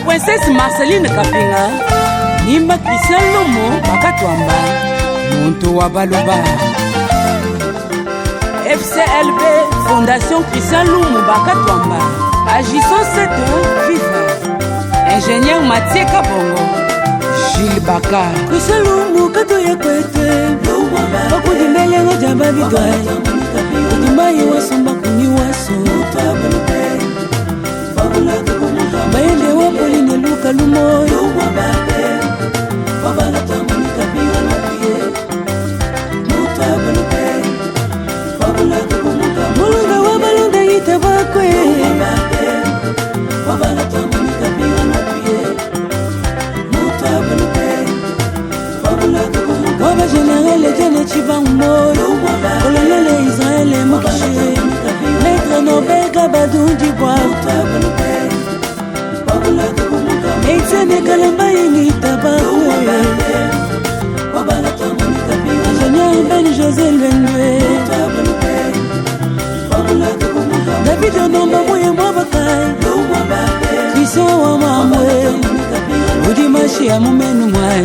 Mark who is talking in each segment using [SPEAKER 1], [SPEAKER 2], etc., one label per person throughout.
[SPEAKER 1] Princesse Marceline Kapinga, Nimba Christian Lomo Bakatwamba, Monto Wabaloba. FCLB, Fondation Christian Lomo Bakatwamba, Agissons 7 FIFA. Ingénieur Mathieu Kabongo, Gilles Baka. Christian Lomo Katoya Kwete, Bakudi Melengo Jamba Vidwai, Udimbaye Wasomba Kuni Waso. Baende wapoli ne luka lumoyo mulunga wabalunga yita bakwe waba generele jene chibangumoyo kolonele Israele mokishe Maître Nobel Gabadundi Bois Etienne Kalamba Yini Tabakou Ingénieur Ben José Lwendwe David Onomba Mouye Mwabakai Christian Wamamwe Udimashi Amumenu Mwai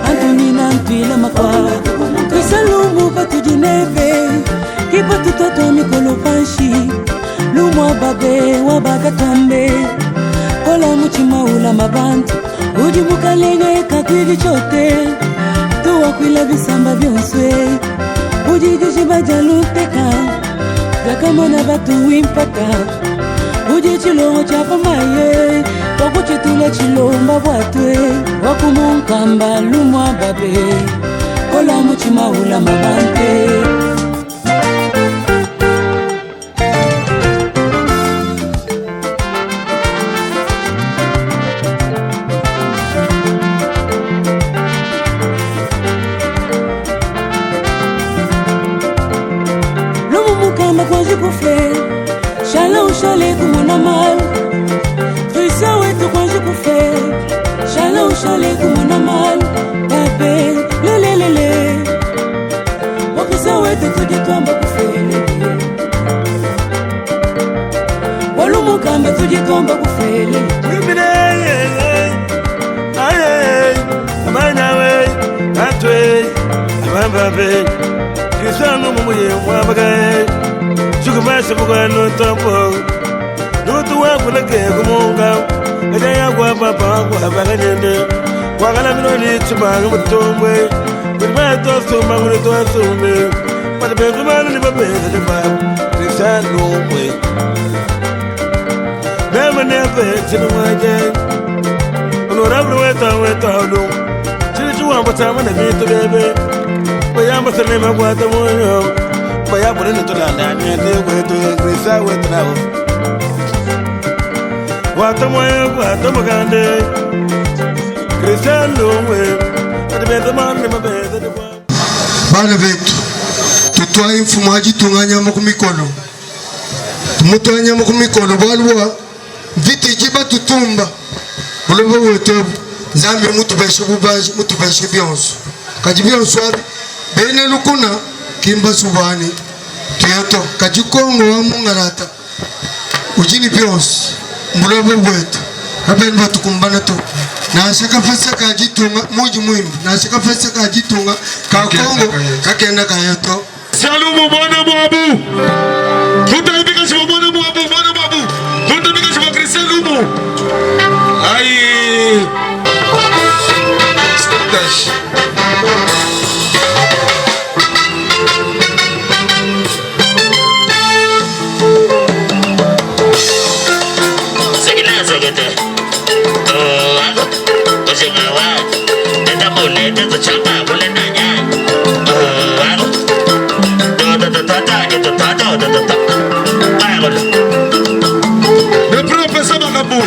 [SPEAKER 1] Anthony Nantuila Makwa Christian Lumbu Patu Neve Kipa Tutoto Mikolo Panshi Lumwa Babe Wabagatombe Kola muchima ula mabantu Uji mukalenge kakwili chote Tuwa kwila bisamba byonswe Uji dishiba jaluteka Yakamona batu wimpaka Uji chilongo chapa maye Wakuchi tule chilomba watwe Wakumunkamba lumwa babe Kola muchima ula mabante Shalom chalet comme on a mal Christian ouais tout quoi je peux faire Shalom chalet comme on a mal Papé lé Moi Christian ouais tout dit toi m'a pour faire Walo mon cambe tout dit toi m'a pour faire Aïe amana ouais atwe ambabe Christian no mouye moi bagaille Chukumasa buka no tampo No tuwa kulake kumunga Edaya kwa papa kwa baganende Wakala minoni chumanga mutomwe Kulima tosumba kule toasume Pata pengumano ni babeza jamba Christian Lumwe Nema nefe chino waje Honorable weta ulu Chini chuwa mpatama na mito bebe Bayamba salema kwa tamoyo Baya pone to landa ne to Krista wetrawo Wata moyo wata magande Krista Lumwe atebeza mane mabeza de bana betu tutwaye mfumaji tunganya mukumikono tumutanya mukumikono balwa viti jiba tutumba bulobo wetu zambe mutubeshe bubaji mutubeshe byonso kajibiyonso bene lukuna kimba subani Kyoto kajikongo wa mungarata ujini byose mulobo wetu abeni batukumbana to nashaka fesa kajitunga muji mwimbi nashaka fesa kajitunga kakongo kakenda kayoto Salumu mwana mwabu Hutabika shiwa mwana mwabu Hutabika shiwa Christian Lumu Ayi Dash Le professeur Magabu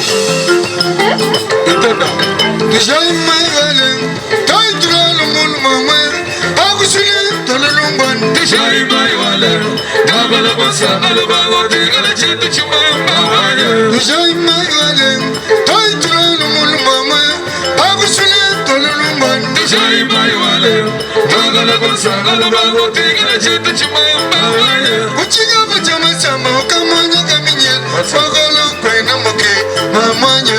[SPEAKER 1] Mamanya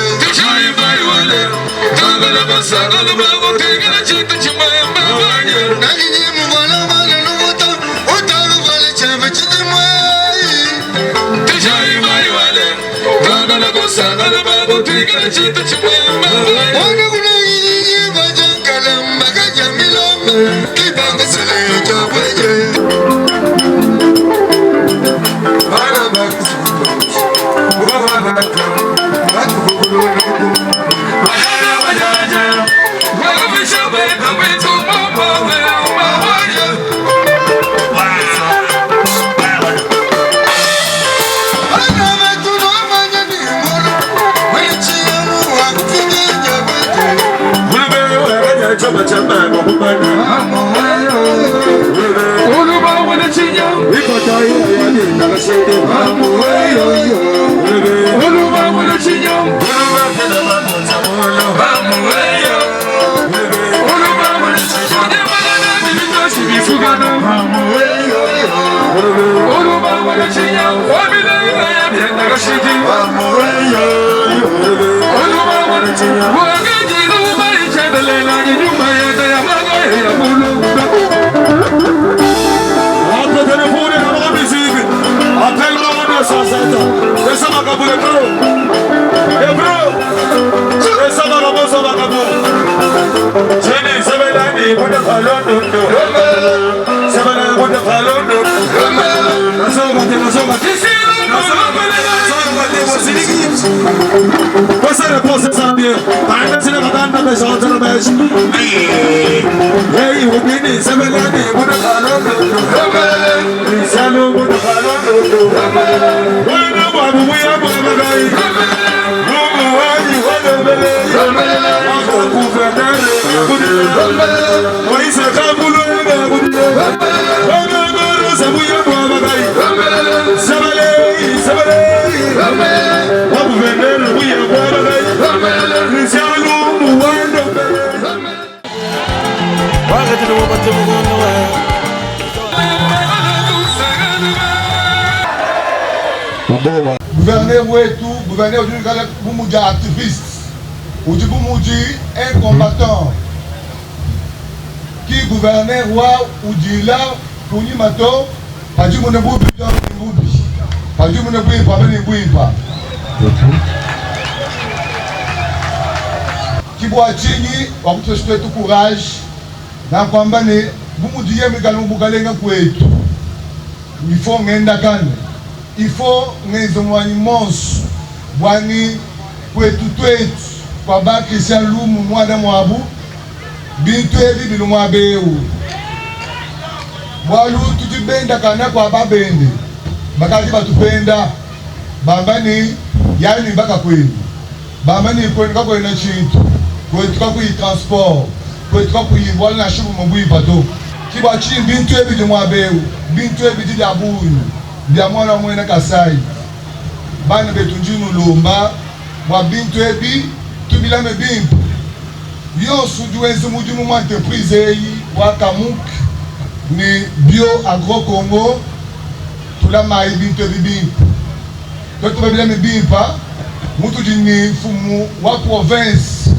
[SPEAKER 2] Gouverneur wetu, gouverneur du Kala Bumuja activiste, ou du Bumuji un combattant, qui gouverneur wa ou dit là pour ni mato, pas du monde boubi dans le boubi, pas du monde boubi pas venir boubi pas. Qui boit chini, on peut se faire tout courage, dans le combat ne, Bumuji yemi galon bugalenga kwetu, il faut ngenda kane. Il faut ngezomwani monsu bwani kwetu twetu kwa ba Christian Lumu mwana mwabu bintu ebi bilu mwabeu bwalu tutibenda kana kwa babende bakati batupenda bambani yani baka kwenu bambani kwenu kako ina chintu kwetu kako yi transport kwetu kako yi wala na shubu mbui pato kiba chi bintu ebi bilu mwabeu bintu ebi didi abunu bia mwana mwena Kasai bana betunjinu lomba wa bintu ebi tubila me bimpu yo sujuenzi mujumu mwa entreprise yi wa Kamuk ni Bio Agro Congo tula mai bintu ebi bimpu toto bebila me bimpa mutu jini fumu wa province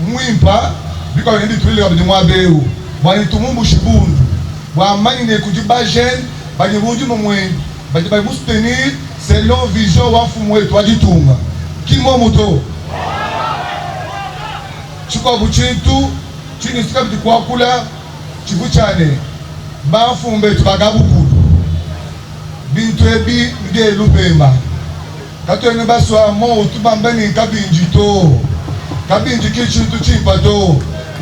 [SPEAKER 2] mwimpa biko yendi tulile kabidi mwa beu wani tumumbu shibundu wa mani ne kujiba jen bani mujumu mwendu bati ba soutenir selon vision wa fumu wetu ajitunga kimo moto chiko buchintu chini sika biti kwa kula chibuchane ba fumbe tubagabukulu bintu ebi nge lupema kato ene baswa mo utubambani kabinji to kabinji kichintu chimpato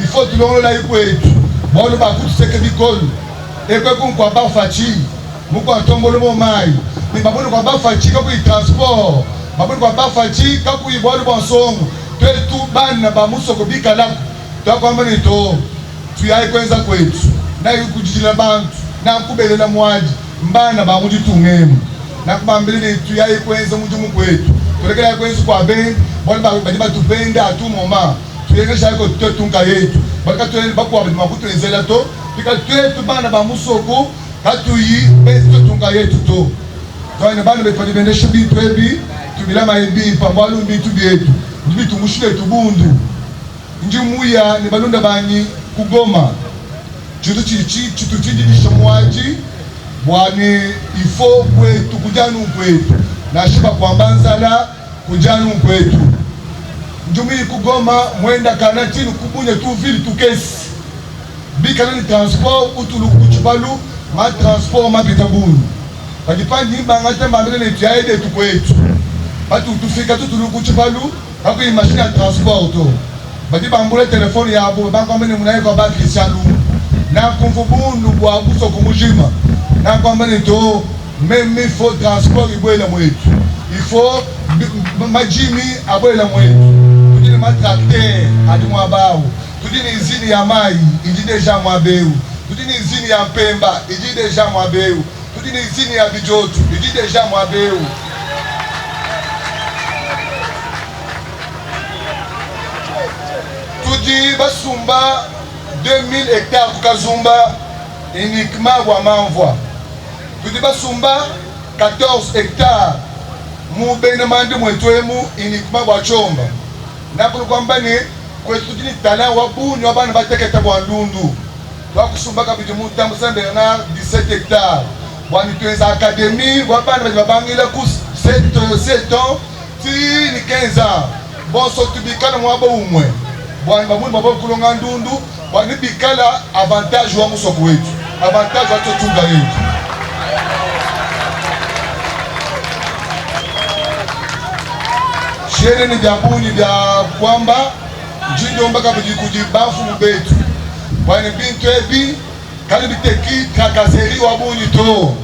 [SPEAKER 2] ifo tulongo la ikwetu bolo bakutu seke bikolu ekwe kunkwa ba fachi muko atombolo mo mai ni babolo kwa ba fachi ka ku transport babolo kwa ba fachi ka ku ibolo bonsongo tetu bana ba musoko bikala to kwamba ni to tuyaye kwenza kwetu na yukujijila bantu na kubelela mwaji mbana ba mujitungemu na kubambele ni tuyaye kwenza mujumu kwetu tulekela kwenza kwa ben bolo ba tupenda atumoma tuyengesha yako tetunka yetu baka tuende bakwa ba kutenzela to pika tetu bana ba musoko katuyi besto tunga yetu to twana bana befadi bendesha bintu ebi tubila maimbi pambwalu bintu byetu bitu mushile tubundu njimuya ni balunda bani kugoma chitu chishomwaji bwani ifo kwetu kujanu kwetu na shiba kwa mbanzala kujanu kwetu njumili kugoma mwenda kanatini kubunye tu vile tu kesi bikana ni transport utulu kuchubalu ma transport ma bitabunu kadipandi bangate mbambele ne tiaide tu kwetu batu tufika tu tulu kuchubalu hapo ni machine ya transport to badi bambule telefone ya abo banko mene munaye kwa ba Christian na kumvubundu bwa buso kumujima na kwa mene to même il faut transport ibwela mwetu il faut majimi abwela mwetu tudini matrakter adi mwabao tudini izini ya mai idi deja mwabeu tudini izini ya Mpemba idi deja mwabeu tudini izini ya Bijotu idi deja mwabeu tudi basumba 2000 hectares kukazumba uniquement wa manvoi tudi basumba 14 hectares mubene mande mwetwemu uniquement wa chomba nakulu kwambani kwetu tudini tala wabunyu wabana bateketa bwa ndundu twakusumba kabidi mutambo Saint Bernard 17 hectares bwani tuenza académie wabana babangila ku 7 ans ti ni 15 ans boso tubikala mwabo umwe bwani bamundu babo kulonga ndundu bwani bikala avantage wa musoko wetu avantage wa totunga yetu shere ni jabuni vya kwamba njindo mpaka kujibafu mbetu bwani bintu ebi kali biteki kakaseri wa buni to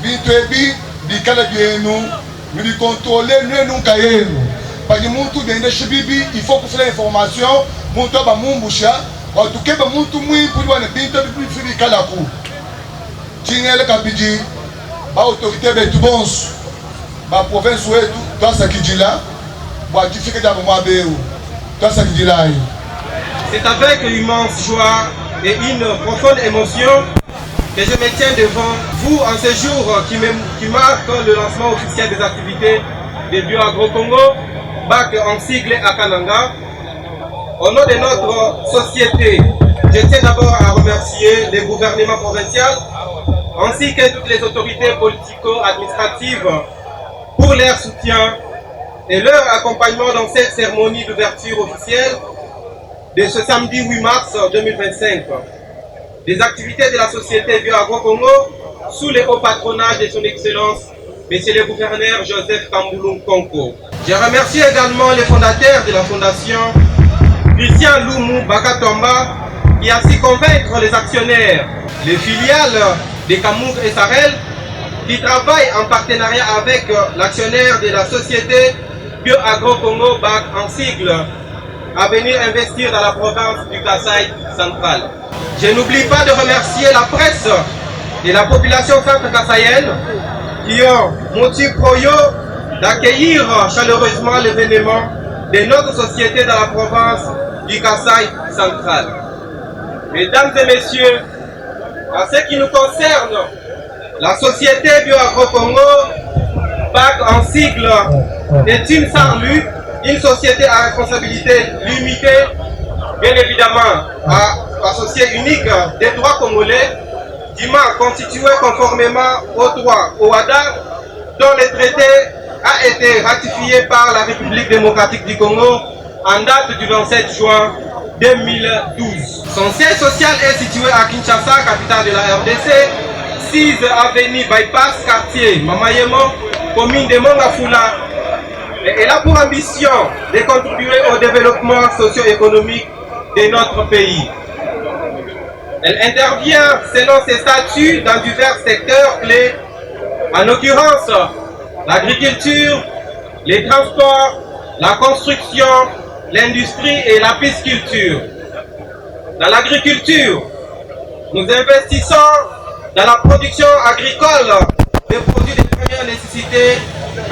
[SPEAKER 2] bintu ebi bikala byenu milikontrole nenu kayenu padi muntu dende shibibi il faut kufila information muntu aba mumbusha watukeba muntu mwipu bwana bintu ebi fili kala ku chingele kabiji ba autorité betu bonsu ba province wetu twasa kijila bwa jifike jabo mwabeu twasa kijila hii.
[SPEAKER 3] C'est avec une immense joie et une profonde émotion que je me tiens devant vous en ce jour qui marque le lancement officiel des activités de BioAgro-Congo, BAC en sigle à Kananga. Au nom de notre société, je tiens d'abord à remercier les gouvernements provinciaux ainsi que toutes les autorités politico-administratives pour leur soutien et leur accompagnement dans cette cérémonie d'ouverture officielle de ce samedi 8 mars 2025. Des activités de la société BioAgro-Congo sous le haut patronage de son Excellence, Monsieur le gouverneur Joseph Kambouloum Konko. Je remercie également les fondateurs de la fondation, Christian Loumou Bakatomba, qui a su convaincre les actionnaires, les filiales de Kamouk et Sarel, qui travaillent en partenariat avec l'actionnaire de la société BioAgro-Congo BAC en sigle, à venir investir dans la province du Kasaï central. Je n'oublie pas de remercier la presse et la population centre-kassaïenne qui ont montré proyo d'accueillir chaleureusement l'événement de notre société dans la province du Kasaï central. Mesdames et messieurs, en ce qui nous concerne, la société BioAgro-Congo BAC en sigle est une sans lui, une société à responsabilité limitée, bien évidemment associée unique des droits congolais, dûment constituée conformément au droit OADA, dont le traité a été ratifié par la République démocratique du Congo en date du 27 juin 2012. Son siège social est situé à Kinshasa, capitale de la RDC, 6 avenue Bypass, quartier Mamayemo, commune de Mongafula. Elle a pour ambition de contribuer au développement socio-économique de notre pays. Elle intervient selon ses statuts dans divers secteurs clés, en l'occurrence l'agriculture, les transports, la construction, l'industrie et la pisciculture. Dans l'agriculture, nous investissons dans la production agricole des produits de première nécessité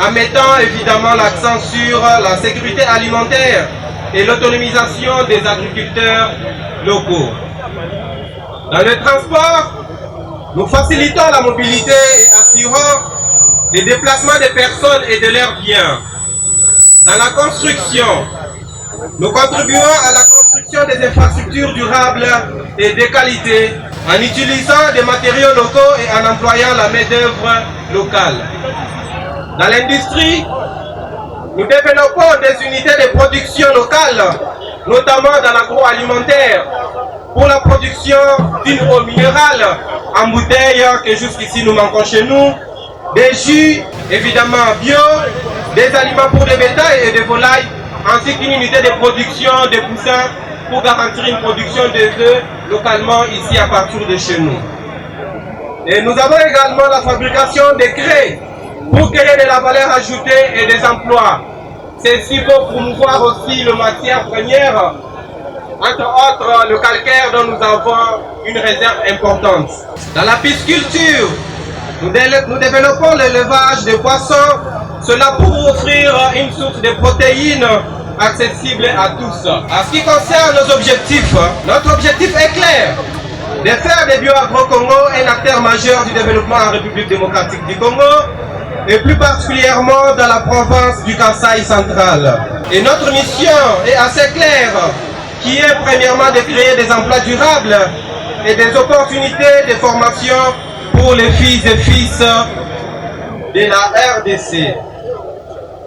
[SPEAKER 3] en mettant évidemment l'accent sur la sécurité alimentaire et l'autonomisation des agriculteurs locaux. Dans le transport, nous facilitons la mobilité et assurons les déplacements des personnes et de leurs biens. Dans la construction, nous contribuons à la construction des infrastructures durables et de qualité en utilisant des matériaux locaux et en employant la main-d'œuvre locale. Dans l'industrie, Nous développons des unités de production locales, notamment dans l'agroalimentaire, pour la production d'une eau minérale en bouteille que jusqu'ici nous manquons chez nous, des jus évidemment bio, des aliments pour des bétails et des volailles, ainsi qu'une unité de production de poussins pour garantir une production des œufs localement ici à partir de chez nous. Et nous avons également la fabrication des craies pour créer de la valeur ajoutée et des emplois. Ceci pour promouvoir aussi le matière première, entre autres le calcaire dont nous avons une réserve importante. Dans la pisciculture, nous développons l'élevage des poissons, cela pour offrir une source de protéines accessible à tous. En ce qui concerne nos objectifs, notre objectif est clair, de faire des Bioagro-Congo un acteur majeur du développement en République démocratique du Congo, et plus particulièrement dans la province du Kasaï central. Et notre mission est assez claire, qui est premièrement de créer des emplois durables et des opportunités de formation pour les filles et fils de la RDC.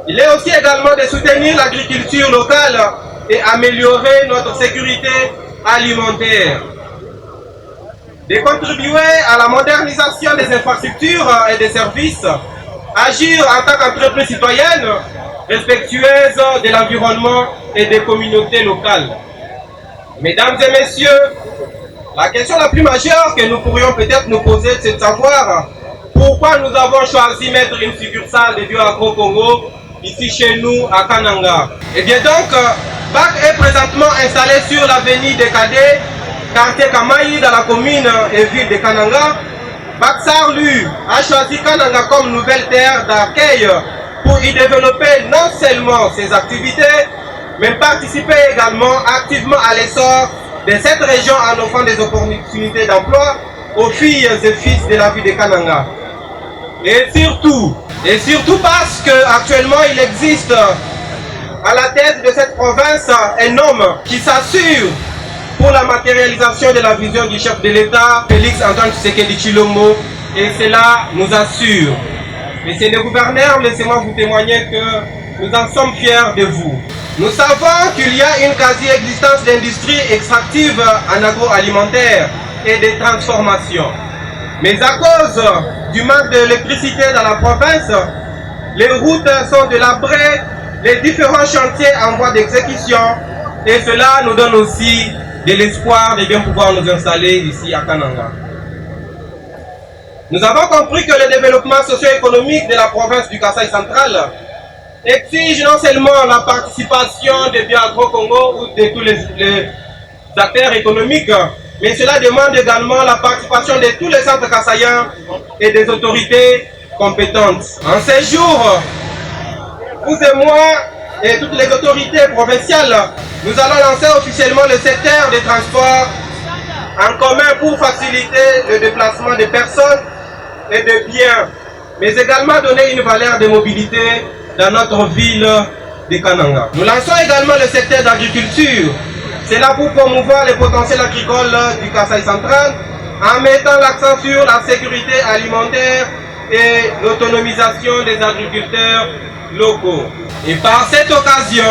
[SPEAKER 3] Il est aussi également de soutenir l'agriculture locale et améliorer notre sécurité alimentaire. De contribuer à la modernisation des infrastructures et des services, agir en tant qu'entreprise citoyenne respectueuse de l'environnement et des communautés locales. Mesdames et messieurs, la question la plus majeure que nous pourrions peut-être nous poser, c'est de savoir pourquoi nous avons choisi de mettre une succursale de Bioagro-Congo ici chez nous à Kananga. Et bien donc, BAC est présentement installé sur l'avenue des Cadets, quartier Kamaï, dans la commune et ville de Kananga. BAC Sarlu a choisi Kananga comme nouvelle terre d'accueil pour y développer non seulement ses activités, mais participer également activement à l'essor de cette région en offrant des opportunités d'emploi aux filles et fils de la ville de Kananga. Et surtout parce qu'actuellement il existe à la tête de cette province un homme qui s'assure pour la matérialisation de la vision du chef de l'État, Félix Antoine Tshisekedi Tshilombo, et cela nous assure. Messieurs les gouverneurs, laissez-moi vous témoigner que nous en sommes fiers de vous. Nous savons qu'il y a une quasi-existence d'industries extractives en agroalimentaire et de transformation. Mais à cause du manque d'électricité dans la province, les routes sont délabrées, les différents chantiers en voie d'exécution, et cela nous donne aussi de l'espoir de bien pouvoir nous installer ici à Kananga. Nous avons compris que le développement socio-économique de la province du Kasaï central exige non seulement la participation de Bioagro-Congo ou de tous les acteurs économiques, mais cela demande également la participation de tous les centres kassaïens et des autorités compétentes. En ces jours, vous et moi et toutes les autorités provinciales, nous allons lancer officiellement le secteur des transports en commun pour faciliter le déplacement des personnes et de biens, mais également donner une valeur de mobilité dans notre ville de Kananga. Nous lançons également le secteur d'agriculture. C'est là pour promouvoir les potentiels agricoles du Kasaï central en mettant l'accent sur la sécurité alimentaire et l'autonomisation des agriculteurs locaux. Et par cette occasion,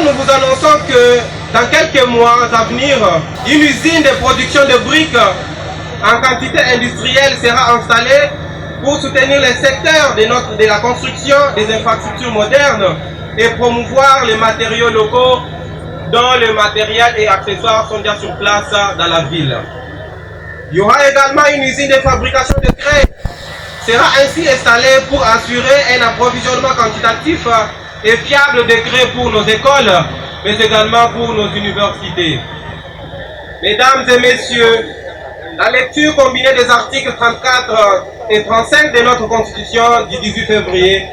[SPEAKER 3] nous vous annonçons que dans quelques mois à venir, une usine de production de briques en quantité industrielle sera installée pour soutenir les secteurs de la construction des infrastructures modernes et promouvoir les matériaux locaux dont le matériel et accessoires sont déjà sur place dans la ville. Il y aura également une usine de fabrication de craies sera ainsi installée pour assurer un approvisionnement quantitatif et fiable de craies pour nos écoles, mais également pour nos universités. Mesdames et messieurs, la lecture combinée des articles 34 et 35 de notre Constitution du 18 février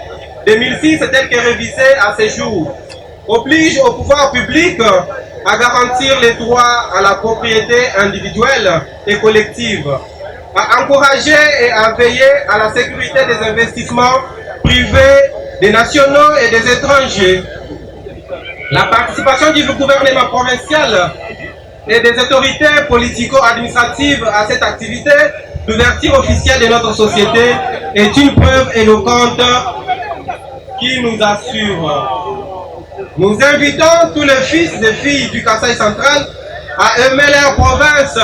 [SPEAKER 3] 2006, telle que révisée à ce jour, oblige au pouvoir public à garantir les droits à la propriété individuelle et collective, à encourager et à veiller à la sécurité des investissements privés, des nationaux et des étrangers. La participation du gouvernement provincial et des autorités politico-administratives à cette activité d'ouverture officielle de notre société est une preuve éloquente qui nous assure. Nous invitons tous les fils et filles du Kasaï central à aimer leur province,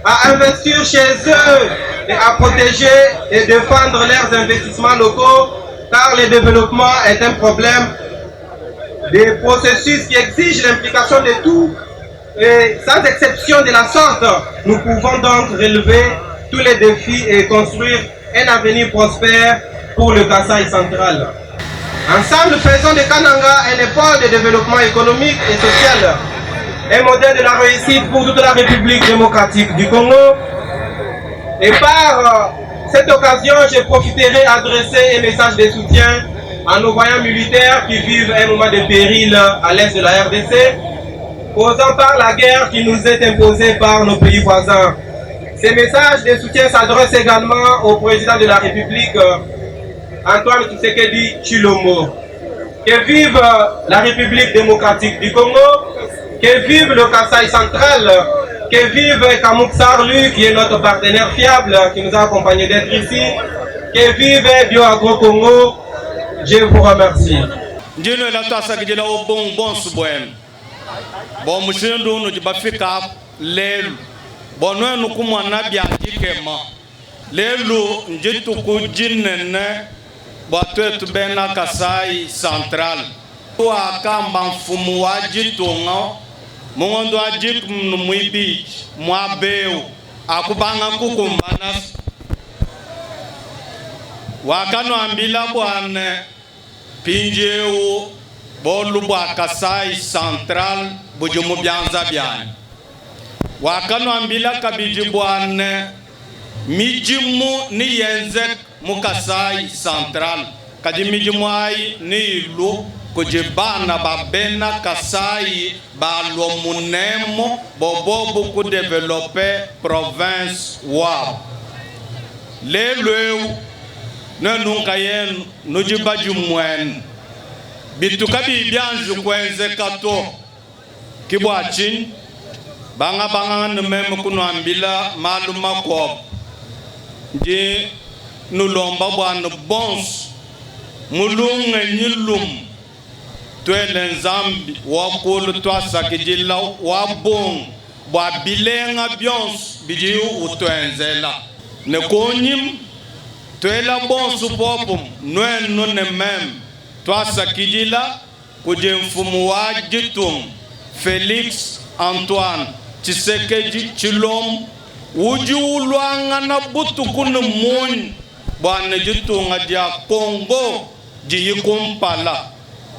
[SPEAKER 3] à investir chez eux et à protéger et défendre leurs investissements locaux, car le développement est un problème des processus qui exigent l'implication de tous. Et sans exception de la sorte, nous pouvons donc relever tous les défis et construire un avenir prospère pour le Kasaï central. Ensemble, faisons de Kananga un pôle de développement économique et social, un modèle de la réussite pour toute la République démocratique du Congo. Et par cette occasion, je profiterai à adresser un message de soutien à nos voyants militaires qui vivent un moment de péril à l'est de la RDC, causant par la guerre qui nous est imposée par nos pays voisins. Ces messages de soutien s'adressent également au président de la République, Antoine Tshisekedi Tshilombo. Que vive la République démocratique du Congo, que vive le Kasaï central, que vive Kamouk Sarlu qui est notre partenaire fiable, qui nous a accompagnés d'être ici, que vive BioAgro Congo. Je vous remercie.
[SPEAKER 4] Bon, monsieur, nous avons bon, nous avons lelo njitu kujinene batu bena Kasai central wa kamba mfumu wa jitunga mungondo ajik mwibi mwabeu akubanga kukumbana wakano ambila bwane pinjeu bolu bwa Kasai central bujumu byanza byani wakano ambila kabiji bwane mijimu ni yenzek mukasai central kadi mijimu ai ni ilu kujibana babena kasai balo munemo bobobu ku developer province wa leleu nanunka yen nujibaju mwen bitukabi byanju kwenze kato kibwachin banga nemem kuno ambila maluma ko di nulomba bwana bons mulunga nyilum twele nzambi wakulu twasakijila wabong bwa bilenga byons bidi utwenzela ne konyim twela bons popum nwenu ne mem twasakijila kuje mfumu wa jitum Felix Antoine Tshisekedi Tshilombo uji ulwanga na butu kuna moni bwana jitunga dia Congo ji yikumpala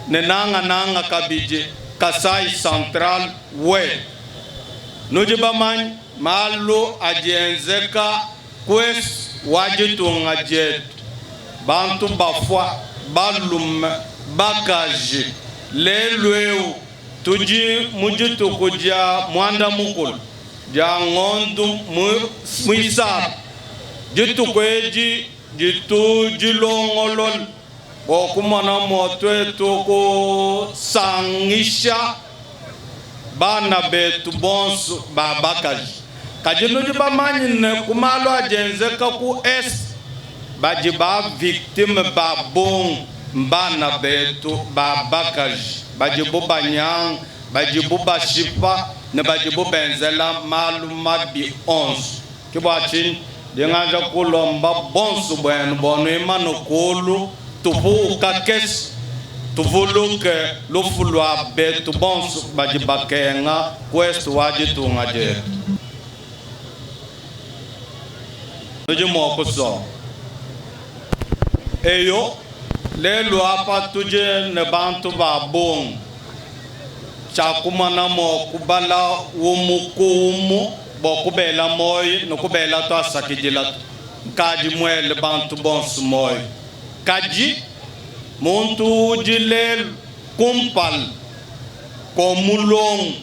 [SPEAKER 4] nanga kabije Kasai central we nujiba man malo ajenzeka kwes wajitunga jet bantu bafwa balum bagaji lelweu tuji mujitu kuja mwanda mukulu jangondu muisab jitu kweji jitu jilongolol bokumana motwe toko sangisha bana betu bonsu babakaji kajinu jiba manyine kumalo ajenzeka ku es bajiba victime babong bana betu babakaji bajibu banyang bajibu bashipa ne bajibu benzela maluma bi 11 kibachin dengaja kulomba bonsu bwen bonu imano kulu tubu kakes tuvuluke lufulwa betu bonsu bajiba kenga kwestu wajitu ngaje nujimo kuso eyo lelo apa tuje ne bantu babong chakumana mo kubala wumukumu bokubela moy no kubela to asakijila kaji mwele bantu bons moy kaji muntu jilel kumpal komulong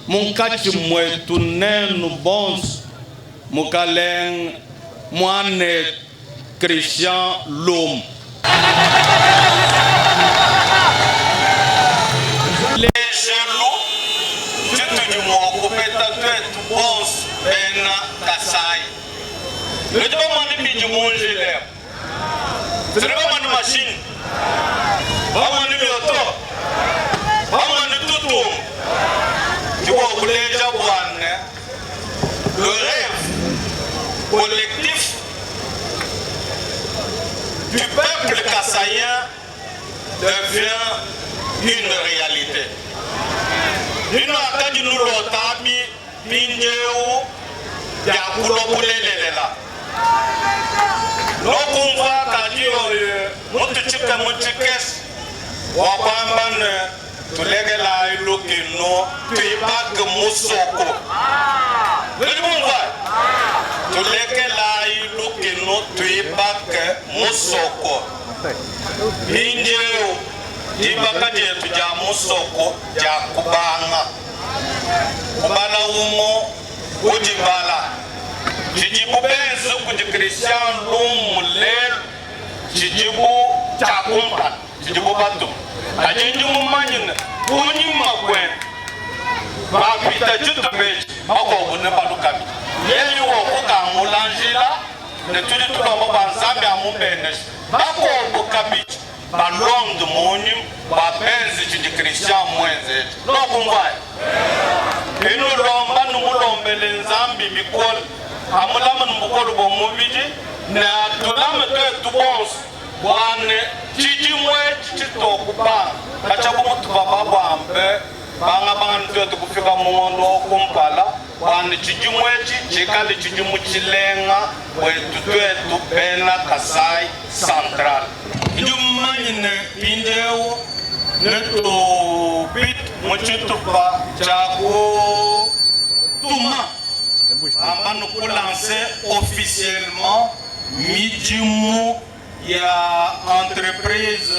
[SPEAKER 4] munkachi mwetu nenu bons mukaleng mwane Christian Lom bons bena Kasai le demande mi du monde l'air c'est vraiment une machine devient une réalité. Nous avons l'otami, Pinjeu, Yakulopulela. Nous avons Mutukes, Wapamban, Tulegela, Lukino, Tuibak Musoko. Tulegela, Lukino, Tuibak Musoko. Pinjeu, Tibaka Jetuja Musoko, Jakubanga. Kubala Umo, Ujibala. Chijibu benzo kuji Christian Lumulel, Chijibu Chakumpa, Chijibu Batum. Ajinjumu manyin, Unyima Gwen. Papita Jutubej, Mako Nebalukami. Yeli Wokuka Mulangila, the Tuditu Banzambi Amubenes, Bako Bukabich, Balong the Monim, Babenzi Chiji Christian Mwenze. No Kumbai. Inu Lomba Numulombele Zambi Mikol. Amulaman mukolo bomubiji na tulama tu bons wane chiji mwe chito kuba kacha kumutu baba ambe banga ndio tukufika muondo kumpala wane chiji mwe chikali chiji muchilenga wetu twetu bena Kasai Central njumanyine Pinjeu neto bit muchitupa chako tuma. Nous lancer officiellement Mijimu ya entreprise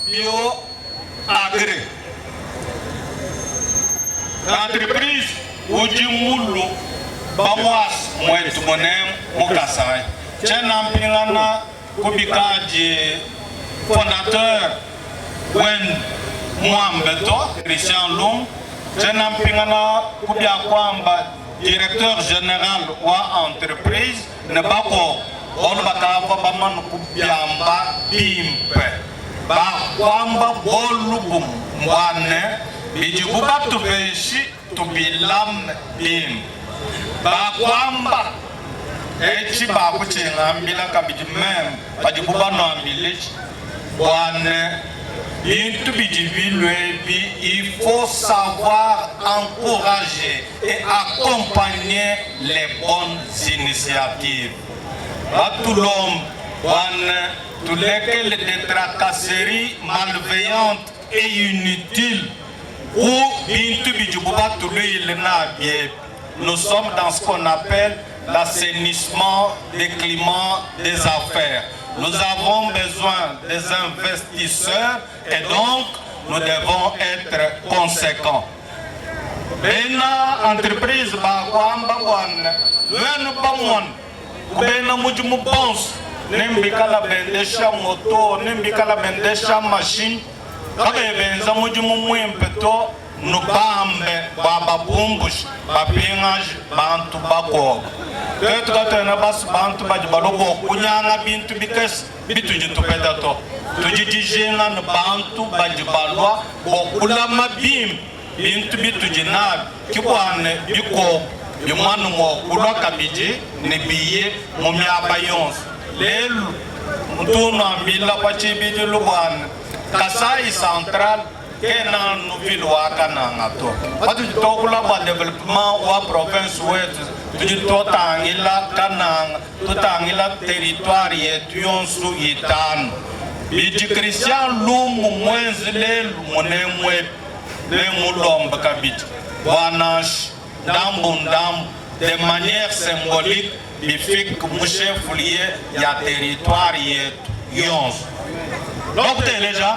[SPEAKER 4] bio agré. L'entreprise Ujimulu Bawas mwetu monem Mukasai. Chena mpingana kubikaji fondateur Wen Mwambeto Christian Lum. Chena mpingana kubia kwamba directeur général wa entreprise ne bako on bakava baman kubyamba bimpe ba kwamba bolubum mwane bijibuba tubeshi tubilam bim ba kwamba echi ba kuchenga mbila kabiji mem bajibuba no ambilechi mwane. Il faut savoir encourager et accompagner les bonnes initiatives. Tout l'homme, tous lesquels des tracasseries malveillantes et inutiles, nous sommes dans ce qu'on appelle l'assainissement des climats des affaires. Nous avons besoin des investisseurs et donc nous devons être conséquents. Bena entreprise bakwamba wana lwenu bamwan kubena mujumu bons nembikala bendesha moto nembikala bendesha machine kabe benza mujumu mwempeto nubambe bababumbush babingaj bantu bakoga tetu katena bas bantu bajibalogo kunyanga bintu bikes bitu jitupeda to tujijijenga bantu bajibalwa bokula mabim bintu bitu jinabi kibwane biko bimwanu mo kulwa kabiji ne biye mu myaba yonse lelu mtuno ambila pachibiji lubwana Kasai Central kena nuvili waka nangato watu jitokula ba development wa province wetu tujitotangila kananga tutangila territoire yetu yonsu itano biji Christian Lumu mwenzi lelu munemwe Lemulombe kabiti wanash ndambu de manière symbolique bifik mouchefoulier ya territoire yetu yonsu. Donc déjà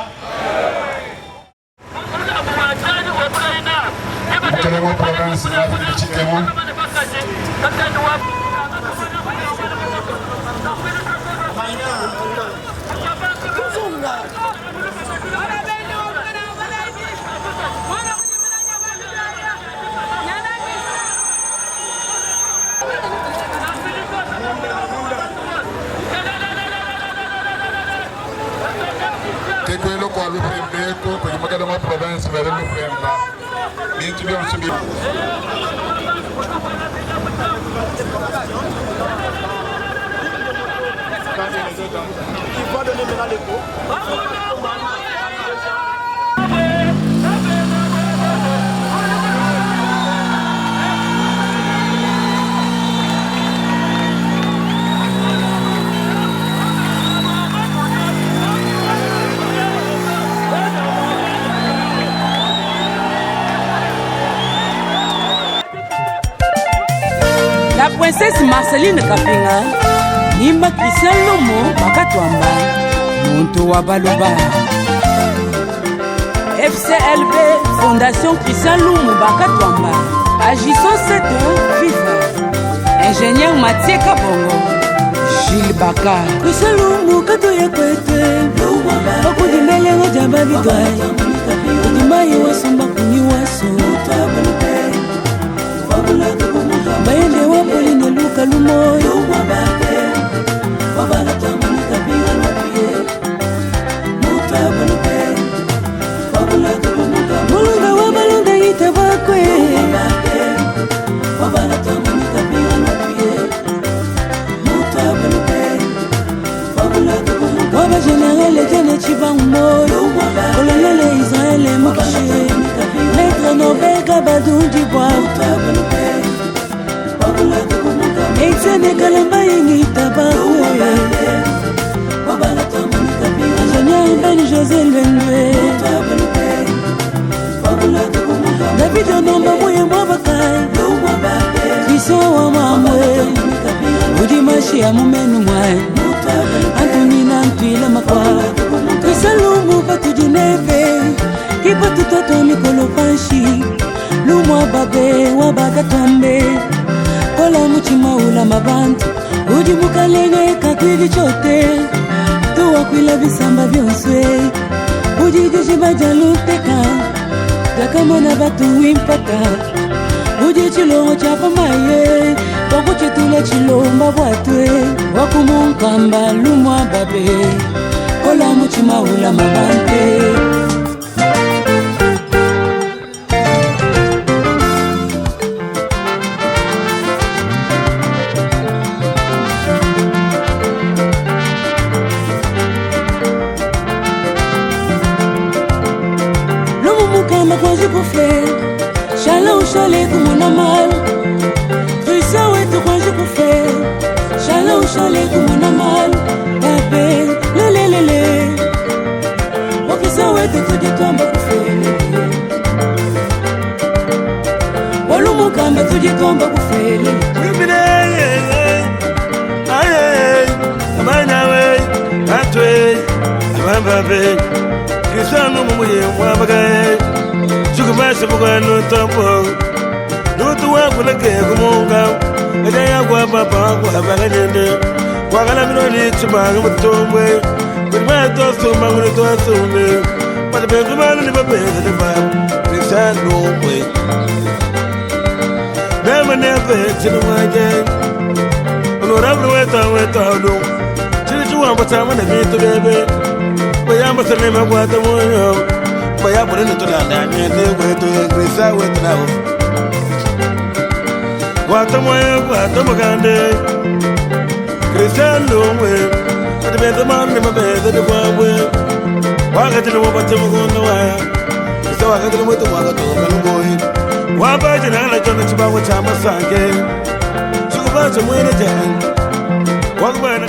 [SPEAKER 2] Mkelemo province na Chikemo Tekwelo kwa lupembeko kwenye Magadama province vere lupemba bintu byonse bi il va donner maintenant les cours.
[SPEAKER 5] Princesse Marceline Kapinga, Nimba Christian Lomo, Makatwamba, Monto Wabaloba. FCLB, Fondation Christian Lomo, Bakatwamba, Agissons 7 Viva. Ingénieur Mathieu Kabongo, Gilles Baka. Christian Lomo, Katoya Kwete, Bako di Melengo Jamba Vidwai, Odimaye Wasumba Kuni Wasu, Bayende wa Pauline Luka Lumoyo, Mulunga wa Balunga Itabakwe, Waba General Jene Chibangoyo, Colonel Israël Mokche, Maître Nobel Gabadou Dibois, Etienne Kalamba Yengi Tabakwe, Ingénieur Ben José Lendwe, David Onomba Mouye Mwabakai, Christian Wamamwe, Udimashi Amumenu Mwai, Antonina Ntwila Makwa, Christian Lumbu Patu Geneve, Kipatu Toto Mikolo Panshi, Lumwa Babe Wabagatombe, Kola Muchima Ula Mabantu, Udimukalenge Kakwili Chote, Tuwa Kwila Bisamba Bionswe, Udijiba Jaluteka, Yakamana Batu Wimpata, Uji Chilongo Chapa Maye, Wakuchi Tule Chilomba Watwe, Wakumunkamba Lumwa Babe, Kola Muchima Ula Mabante. Chalon chalet comme on a mal, Christian ouais tout quoi je peux faire. Chalon chalet comme on a mal, Papé, le. Oh Christian ouais tout dit toi pour faire. Voilà mon camp tout dit toi pour faire.
[SPEAKER 1] Aïe, Manawe, Atwe, Mambabe, Christian no mouye Mwabagaye. Chukumasa Bugano Tampo, no to work with a gay Gumonga, and they are Papa, Wabagande, Waganamino to Bang with Tomway, with my thoughts to Mango to me, but the baby man never paid the bar, they said no way. Never, to the white day. No, I'm went out. Children, one but I'm going to meet the baby. But I'm a name of what the world. But I put into that and they went to increase our way now. What am I, what am I going to do? Christian, no way. But the better man never bear the one way. Why get to know what I'm going to wear? So I got to wait to walk to open boy. Why buy the night on the Chibawa Chama Sanke? So go back to win again. Walk by